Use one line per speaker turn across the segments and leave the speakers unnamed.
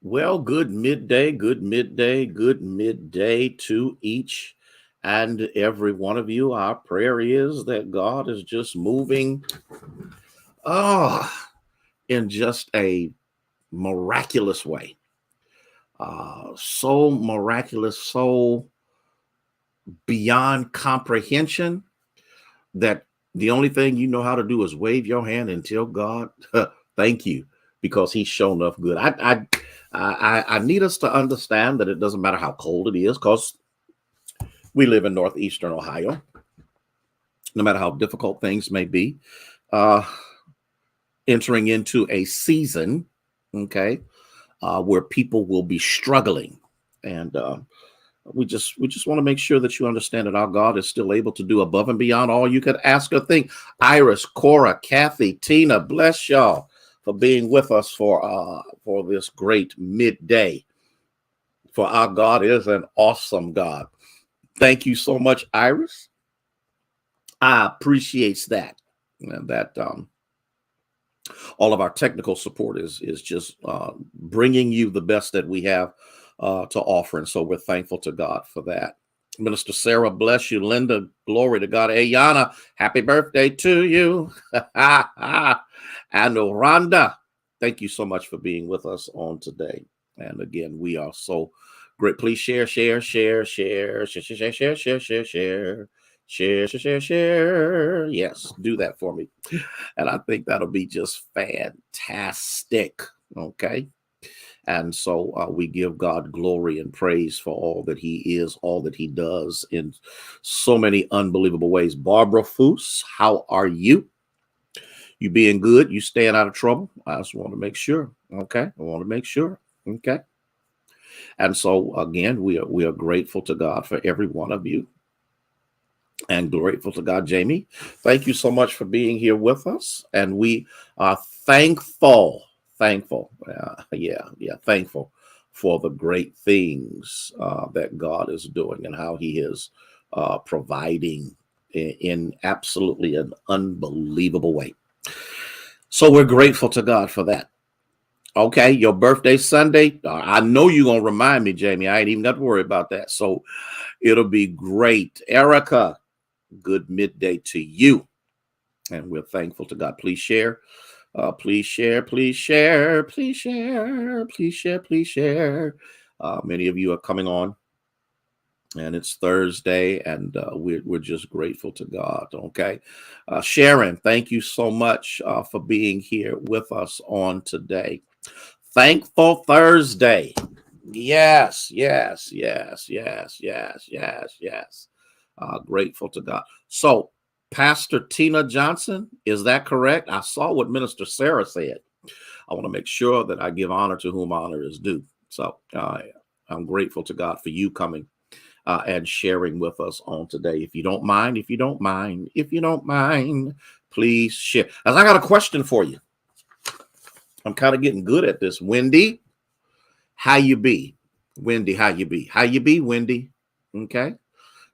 Well, good midday to each and every one of you. Our prayer is that God is just moving in just a miraculous way. So miraculous, so beyond comprehension that the only thing you know how to do is wave your hand and tell God, thank you, because He's shown enough good. I need us to understand that it doesn't matter how cold it is, because we live in northeastern Ohio. No matter how difficult things may be, uh, entering into a season, okay, where people will be struggling, and we just want to make sure that you understand that our God is still able to do above and beyond all you could ask or think. Iris, Cora, Kathy, Tina, bless y'all for being with us for this great midday. For our God is an awesome God. Thank you so much, Iris. I appreciates that. And that all of our technical support is just bringing you the best that we have to offer, and so we're thankful to God for that. Minister Sarah, bless you. Linda, glory to God. Ayana, happy birthday to you. And Rhonda, thank you so much for being with us on today. And again, we are so great. Please share, share, share, share, share, share, share, share, share, share. Share, share, share, share. Yes, do that for me. And I think that'll be just fantastic. Okay. And so we give God glory and praise for all that He is, all that He does in so many unbelievable ways. Barbara Foose, how are you? You being good? You staying out of trouble? I just want to make sure. Okay. I want to make sure. Okay. And so again, we are grateful to God for every one of you. And grateful to God, Jamie. Thank you so much for being here with us. And we are thankful, thankful for the great things that God is doing and how He is providing in absolutely an unbelievable way. So we're grateful to God for that. Okay, your birthday Sunday. I know you're going to remind me, Jamie. I ain't even got to worry about that. So it'll be great. Erica, good midday to you. And we're thankful to God. Please share. Please share, please share, please share, please share, please share. Many of you are coming on, and it's Thursday, and we're just grateful to God. Okay. Sharon, thank you so much for being here with us on today. Thankful Thursday. Yes, yes, yes, yes, yes, yes, yes. Grateful to God. So, Pastor Tina Johnson, is that correct? I saw what Minister Sarah said. I want to make sure that I give honor to whom honor is due. So, I'm grateful to God for you coming and sharing with us on today. If you don't mind, please share. As I got a question for you. I'm kind of getting good at this. Wendy, how you be? Wendy, how you be? How you be, Wendy? Okay.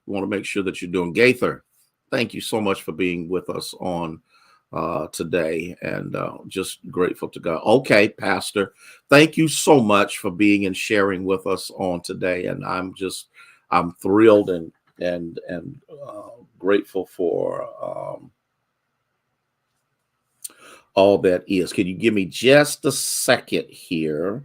We want to make sure that you're doing. Gaither, thank you so much for being with us on today, and just grateful to God. Okay, Pastor, thank you so much for being and sharing with us on today, and I'm thrilled and grateful for all that is. Can you give me just a second here?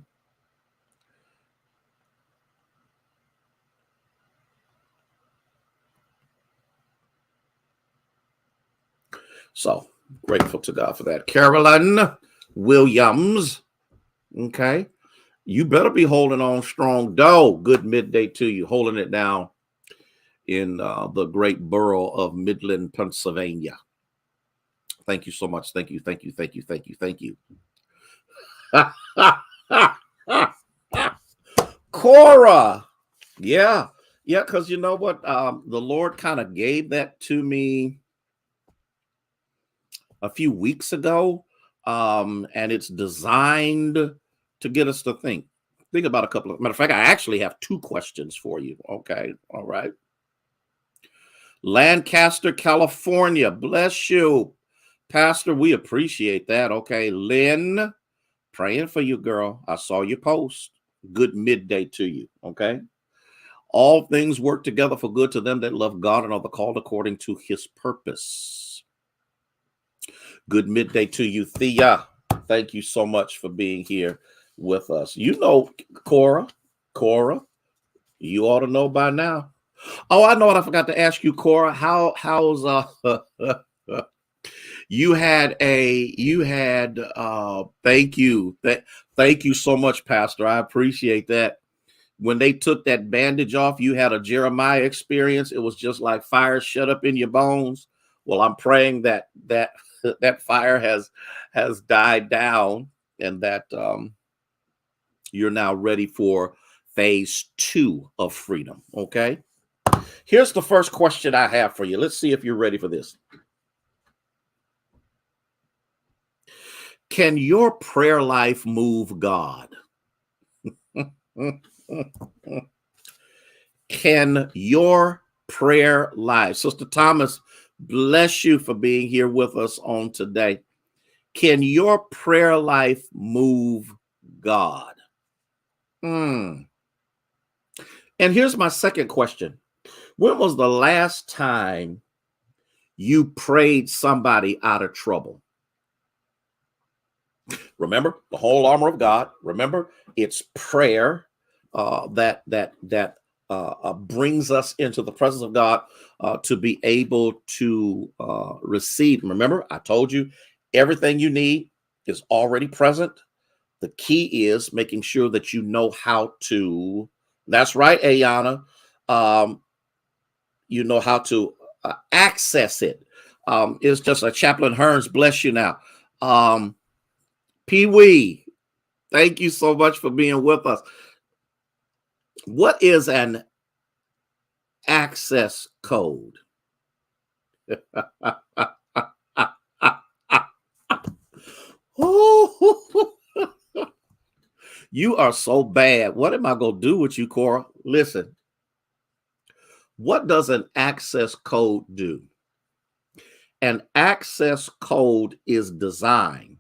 So grateful to God for that. Carolyn Williams. Okay. You better be holding on strong, though. Good midday to you, holding it down in the great borough of Midland, Pennsylvania. Thank you so much. Thank you. Thank you. Thank you. Thank you. Thank you. Cora. Yeah. Yeah. Because you know what? The Lord kind of gave that to me a few weeks ago. And it's designed to get us to think. Think about a couple of, matter of fact, I actually have two questions for you. Okay. All right. Lancaster, California. Bless you, Pastor. We appreciate that. Okay. Lynn, Praying for you, girl. I saw your post. Good midday to you. Okay. All things work together for good to them that love God and are the called according to his purpose. Good midday to you, Thea. Thank you so much for being here with us. You know, Cora, you ought to know by now. Oh, I know what I forgot to ask you, Cora. How's you had thank you. Thank you so much, Pastor. I appreciate that. When they took that bandage off, you had a Jeremiah experience. It was just like fire shut up in your bones. Well, I'm praying that that fire has died down and that you're now ready for phase 2 of freedom. Okay. Here's the first question I have for you. Let's see if you're ready for this. Can your prayer life move God? Can your prayer life, Sister Thomas, bless you for being here with us on today. Can your prayer life move God? And here's my second question. When was the last time you prayed somebody out of trouble? Remember the whole armor of God. Remember, it's prayer that brings us into the presence of God to be able to receive. Remember, I told you everything you need is already present. The key is making sure that you know how to. That's right, Ayana. You know how to access it. It's just a Chaplain Hearns, bless you now. Pee Wee, thank you so much for being with us. What is an access code? You are so bad. What am I going to do with you, Cora? Listen, what does an access code do? An access code is designed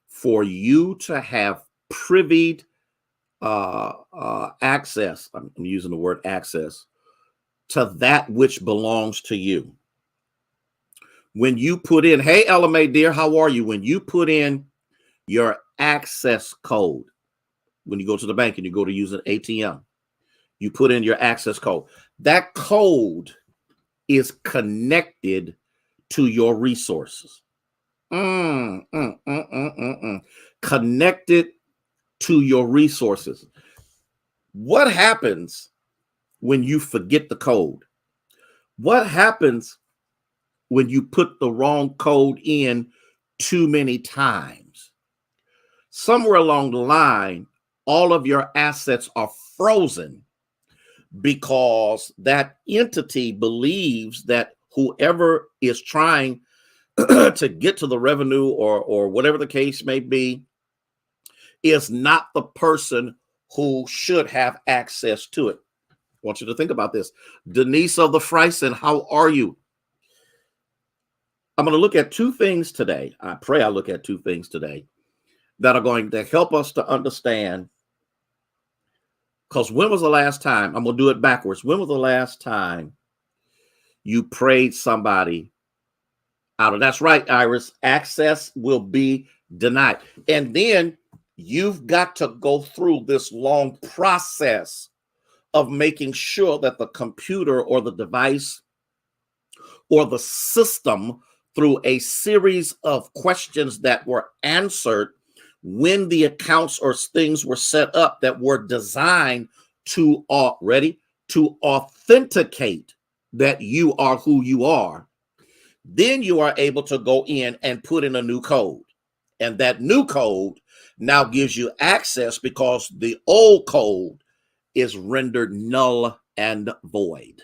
for you to have privied access. I'm using the word access to that which belongs to you. When you put in, hey, LMA dear, how are you? When you put in your access code, when you go to the bank and you go to use an ATM, you put in your access code. That code is connected to your resources. Connected to your resources. What happens when you forget the code? What happens when you put the wrong code in too many times? Somewhere along the line, all of your assets are frozen because that entity believes that whoever is trying to get to the revenue or whatever the case may be is not the person who should have access to it. I want you to think about this. Denise of the Freisen, how are you? I'm going to look at two things today. I pray I look at two things today that are going to help us to understand. Because when was the last time? I'm going to do it backwards. When was the last time you prayed somebody out of? That's right, Iris. Access will be denied. And then you've got to go through this long process of making sure that the computer or the device or the system, through a series of questions that were answered when the accounts or things were set up that were designed to to authenticate that you are who you are, then you are able to go in and put in a new code. And that new code now gives you access because the old code is rendered null and void.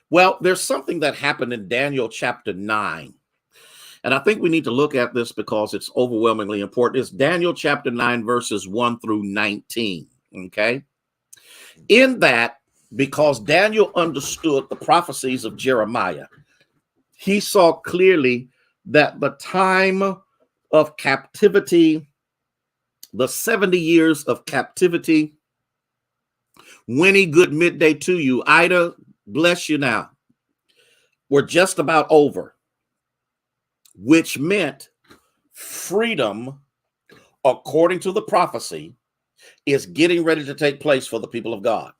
Well, there's something that happened in Daniel chapter 9. And I think we need to look at this because it's overwhelmingly important. It's Daniel chapter 9, verses 1 through 19. Okay. In that, because Daniel understood the prophecies of Jeremiah, he saw clearly that the time of captivity The 70 years of captivity. Winnie, good midday to you. Ida, bless you now. We're just about over, which meant freedom, according to the prophecy, is getting ready to take place for the people of God.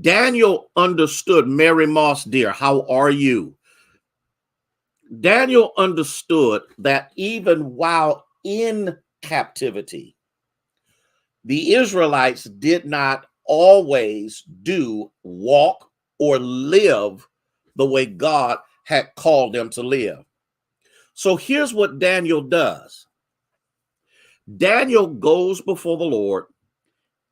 Daniel understood. Mary Moss, dear, how are you? Daniel understood that even while in captivity, the Israelites did not always walk or live the way God had called them to live. So here's what Daniel does. Daniel goes before the Lord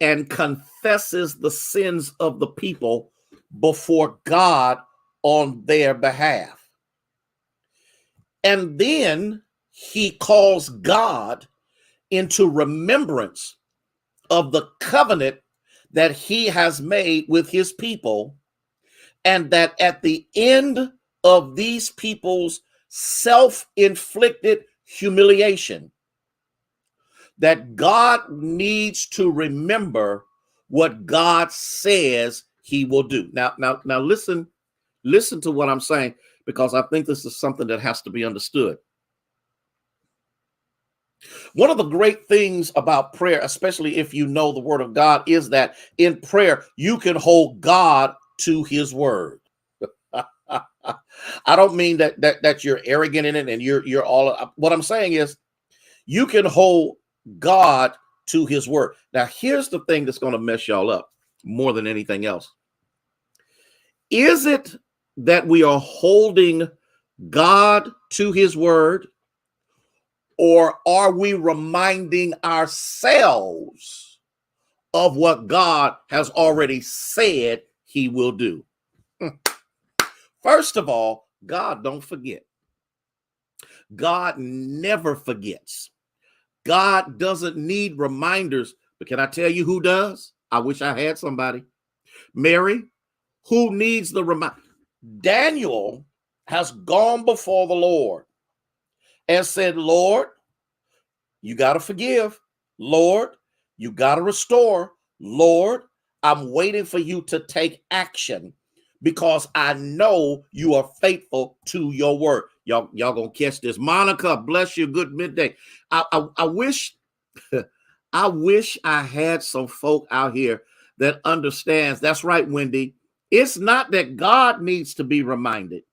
and confesses the sins of the people before God on their behalf. And then he calls God into remembrance of the covenant that he has made with his people, and that at the end of these people's self-inflicted humiliation, that God needs to remember what God says he will do. Now, listen to what I'm saying, because I think this is something that has to be understood. One of the great things about prayer, especially if you know the word of God, is that in prayer, you can hold God to his word. I don't mean that you're arrogant in it and you're all. What I'm saying is you can hold God to his word. Now, here's the thing that's going to mess y'all up more than anything else. Is it that we are holding God to his word, or are we reminding ourselves of what God has already said he will do? First of all, God don't forget. God never forgets. God doesn't need reminders. But can I tell you who does? I wish I had somebody. Mary, who needs the reminder? Daniel has gone before the Lord and said, Lord, you got to forgive. Lord, you got to restore. Lord, I'm waiting for you to take action, because I know you are faithful to your word. Y'all gonna catch this. Monica, bless you. Good midday. I wish I wish I had some folk out here that understands. That's right, Wendy. It's not that God needs to be reminded.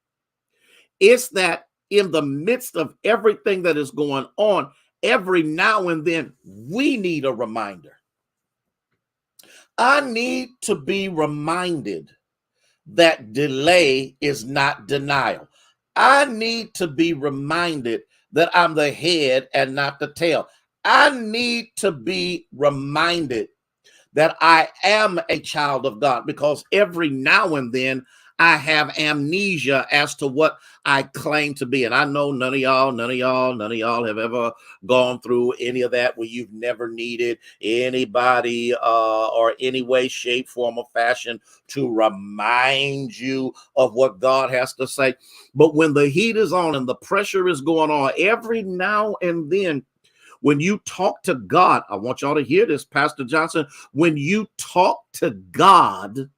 It's that in the midst of everything that is going on, every now and then we need a reminder. I need to be reminded that delay is not denial. I need to be reminded that I'm the head and not the tail. I need to be reminded that I am a child of God, because every now and then I have amnesia as to what I claim to be. And I know none of y'all have ever gone through any of that, where you've never needed anybody or any way, shape, form, or fashion to remind you of what God has to say. But when the heat is on and the pressure is going on, every now and then, when you talk to God, I want y'all to hear this, Pastor Johnson. When you talk to God,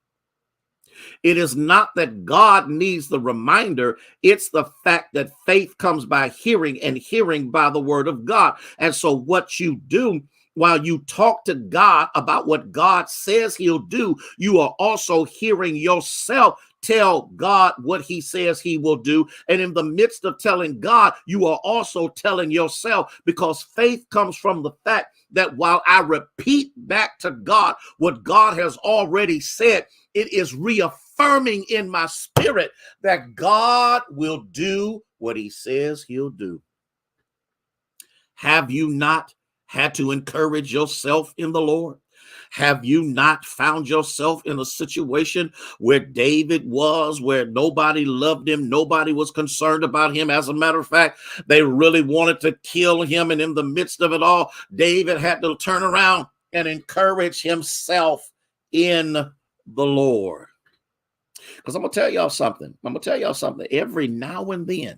it is not that God needs the reminder. It's the fact that faith comes by hearing, and hearing by the word of God. And so what you do while you talk to God about what God says he'll do, you are also hearing yourself tell God what he says he will do. And in the midst of telling God, you are also telling yourself, because faith comes from the fact that while I repeat back to God what God has already said, it is reaffirming in my spirit that God will do what he says he'll do. Have you not had to encourage yourself in the Lord? Have you not found yourself in a situation where David was, where nobody loved him, nobody was concerned about him? As a matter of fact, they really wanted to kill him. And in the midst of it all, David had to turn around and encourage himself in the Lord. Because I'm going to tell y'all something. Every now and then,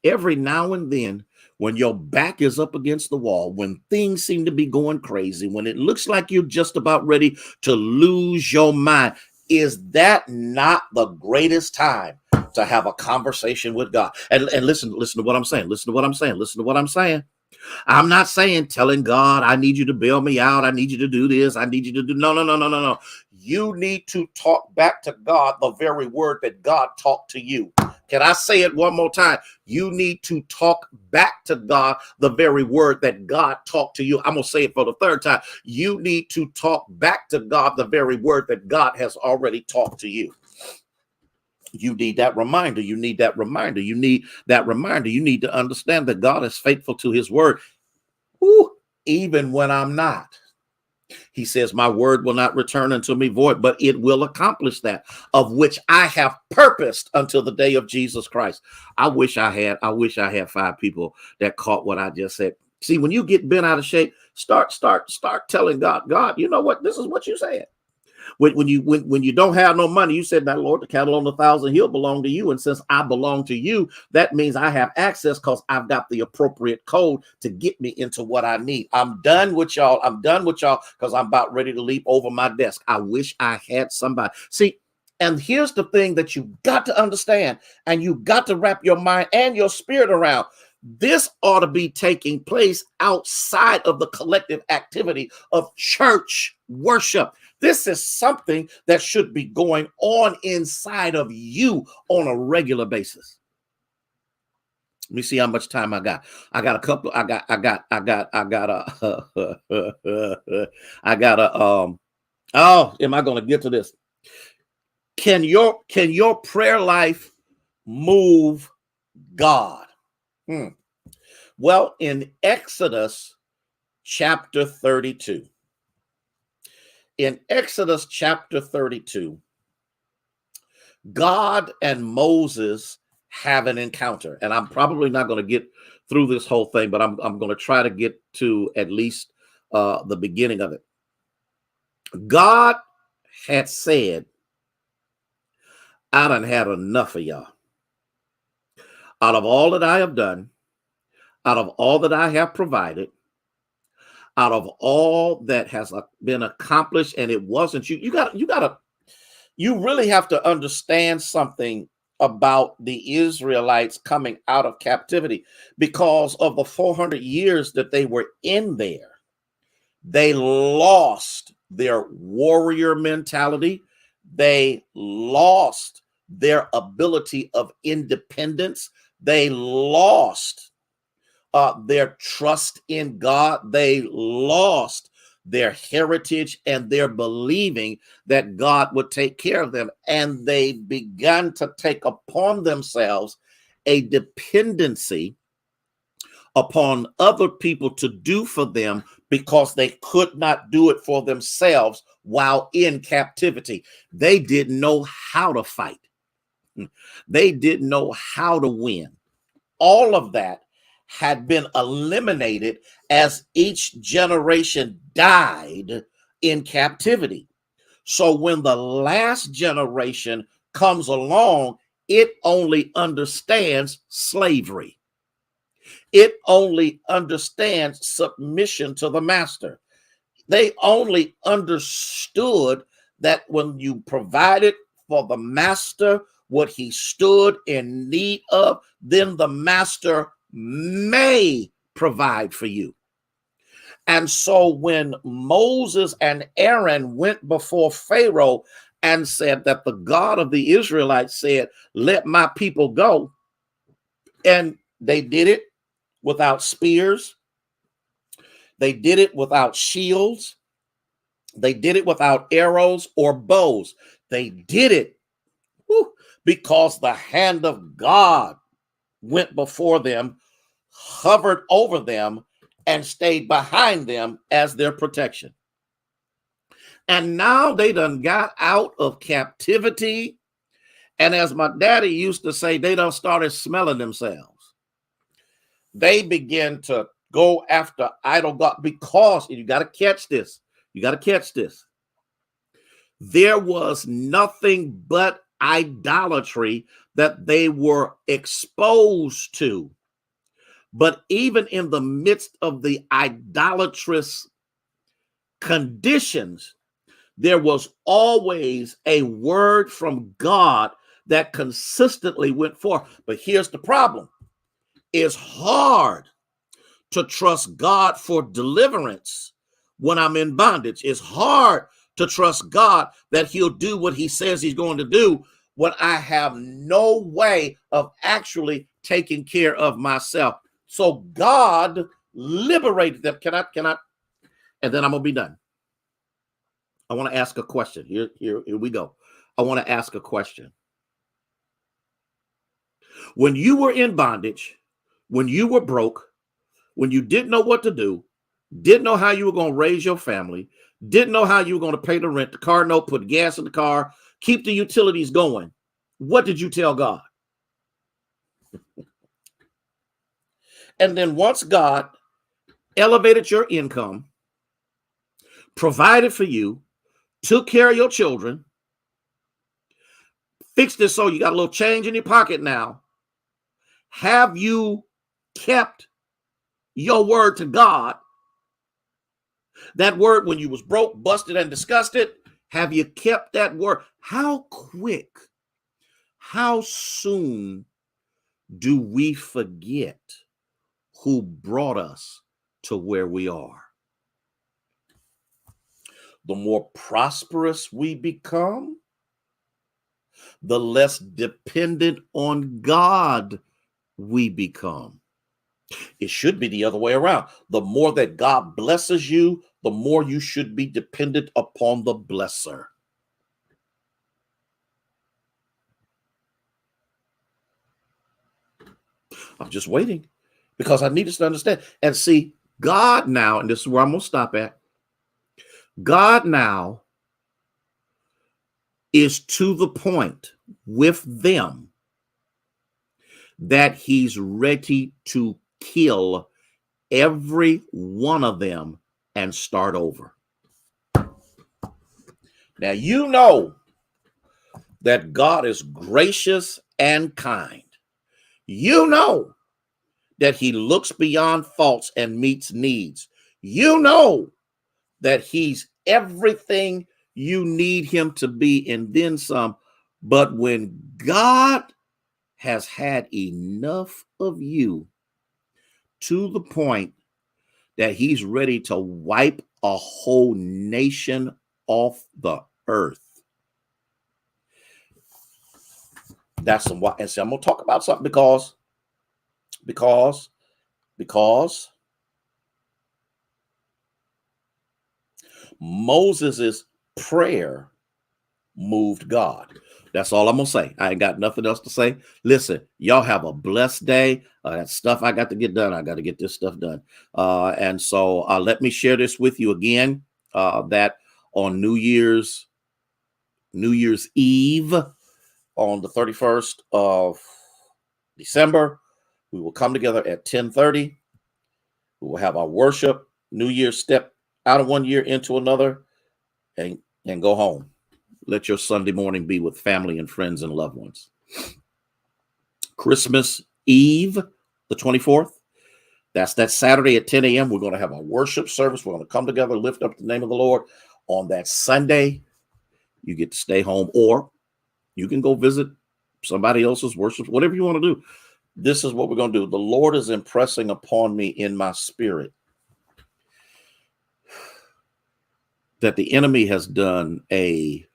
Every now and then, when your back is up against the wall, when things seem to be going crazy, when it looks like you're just about ready to lose your mind, is that not the greatest time to have a conversation with God? And listen to what I'm saying. Listen to what I'm saying. Listen to what I'm saying. I'm not saying telling God, I need you to bail me out. I need you to do this. I need you to do. No, no, no, no, no, no. You need to talk back to God the very word that God talked to you. Can I say it one more time? You need to talk back to God the very word that God talked to you. I'm going to say it for the third time. You need to talk back to God the very word that God has already talked to you. You need that reminder. You need that reminder. You need that reminder. You need to understand that God is faithful to his word. Woo, even when I'm not. He says, my word will not return unto me void, but it will accomplish that of which I have purposed until the day of Jesus Christ. I wish I had 5 people that caught what I just said. See, when you get bent out of shape, start telling God, you know what? This is what you said. When you don't have no money, you said, now, Lord, the cattle on 1,000 hill belong to you. And since I belong to you, that means I have access because I've got the appropriate code to get me into what I need. I'm done with y'all. I'm done with y'all because I'm about ready to leap over my desk. I wish I had somebody. See, and here's the thing that you got to understand, and you got to wrap your mind and your spirit around. This ought to be taking place outside of the collective activity of church worship. This is something that should be going on inside of you on a regular basis. Let me see how much time I got. I got am I going to get to this? Can your prayer life move God? Well, in Exodus chapter 32, God and Moses have an encounter. And I'm probably not going to get through this whole thing, but I'm going to try to get to at least the beginning of it. God had said, I done had enough of y'all. Out of all that I have done, out of all that I have provided, out of all that has been accomplished, and it wasn't you. You really have to understand something about the Israelites coming out of captivity because of the 400 years that they were in there. They lost their warrior mentality. They lost their ability of independence. They lost their trust in God. They lost their heritage and their believing that God would take care of them. And they began to take upon themselves a dependency upon other people to do for them because they could not do it for themselves while in captivity. They didn't know how to fight. They didn't know how to win. All of that had been eliminated as each generation died in captivity. So when the last generation comes along, it only understands slavery. It only understands submission to the master. They only understood that when you provided for the master what he stood in need of, then the master may provide for you. And so when Moses and Aaron went before Pharaoh and said that the God of the Israelites said, let my people go, and they did it without spears, they did it without shields, they did it without arrows or bows. They did it because the hand of God went before them, hovered over them, and stayed behind them as their protection. And now they done got out of captivity. And as my daddy used to say, they done started smelling themselves. They begin to go after idol God because, you got to catch this. You got to catch this. There was nothing but idolatry that they were exposed to. But even in the midst of the idolatrous conditions, there was always a word from God that consistently went forth. But here's the problem. It's hard to trust God for deliverance when I'm in bondage. It's hard to trust God that he'll do what he says he's going to do when I have no way of actually taking care of myself. So God liberated them. Can I? And then I'm going to be done. I want to ask a question. Here we go. I want to ask a question. When you were in bondage, when you were broke, when you didn't know what to do, didn't know how you were going to raise your family, didn't know how you were going to pay the rent, the car note, put gas in the car, keep the utilities going, what did you tell God? And then once God elevated your income, provided for you, took care of your children, fixed it so you got a little change in your pocket now, have you kept your word to God? That word when you was broke, busted, and disgusted, have you kept that word? How quick, how soon do we forget who brought us to where we are? The more prosperous we become, the less dependent on God we become. It should be the other way around. The more that God blesses you, the more you should be dependent upon the blesser. I'm just waiting because I need us to understand and see God now, and this is where I'm going to stop at. God now is to the point with them that he's ready to kill every one of them and start over. Now, you know that God is gracious and kind. You know that he looks beyond faults and meets needs. You know that he's everything you need him to be and then some. But when God has had enough of you to the point that he's ready to wipe a whole nation off the earth, that's some. And so I'm going to talk about something because Moses's prayer moved God. That's all I'm going to say. I ain't got nothing else to say. Listen, y'all have a blessed day. That stuff I got to get done. I got to get this stuff done. And so let me share this with you again, that on New Year's Eve, on the 31st of December, we will come together at 10:30. We will have our worship. New Year, step out of one year into another and go home. Let your Sunday morning be with family and friends and loved ones. Christmas Eve, the 24th, that's that Saturday at 10 a.m. We're going to have a worship service. We're going to come together, lift up the name of the Lord. On that Sunday, you get to stay home, or you can go visit somebody else's worship, whatever you want to do. This is what we're going to do. The Lord is impressing upon me in my spirit that the enemy has done a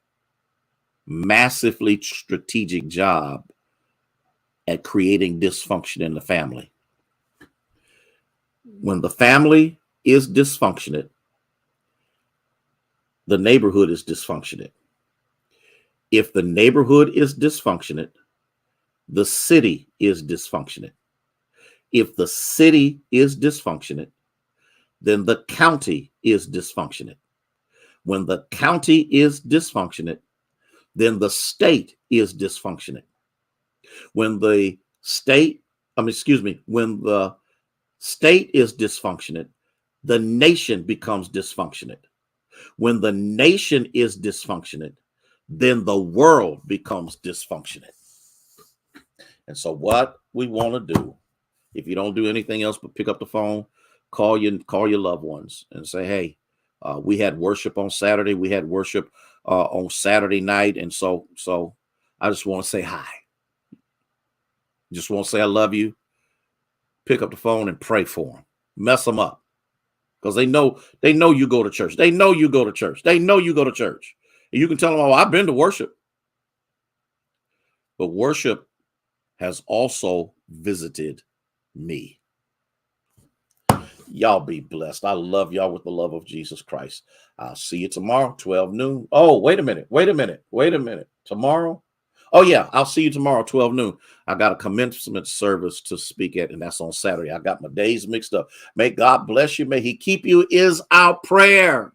massively strategic job at creating dysfunction in the family. When the family is dysfunctionate, the neighborhood is dysfunctionate. If the neighborhood is dysfunctionate, the city is dysfunctionate. If the city is dysfunctionate, then the county is dysfunctionate. When the county is dysfunctionate, then the state is dysfunctionate. When the state is dysfunctionate, the nation becomes dysfunctionate. When the nation is dysfunctionate, then the world becomes dysfunctional. And so what we want to do, if you don't do anything else but pick up the phone, call your loved ones and say, hey, we had worship on Saturday. We had worship on Saturday night. And so I just want to say hi. Just want to say I love you. Pick up the phone and pray for them. Mess them up. Because they know you go to church. They know you go to church. They know you go to church. And you can tell them, oh, I've been to worship. But worship has also visited me. Y'all be blessed. I love y'all with the love of Jesus Christ. I'll see you tomorrow, 12 noon. Oh, wait a minute. Tomorrow? Oh, yeah, I'll see you tomorrow, 12 noon. I got a commencement service to speak at, and that's on Saturday. I got my days mixed up. May God bless you. May he keep you is our prayer.